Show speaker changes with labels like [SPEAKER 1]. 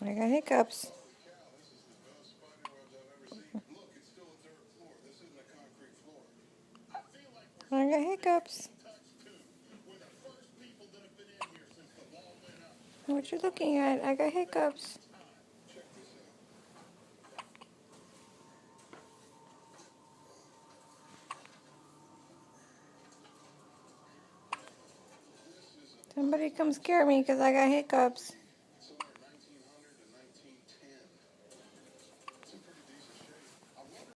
[SPEAKER 1] I got hiccups. I got hiccups. What you looking at? I got hiccups. Somebody come scare me because I got hiccups.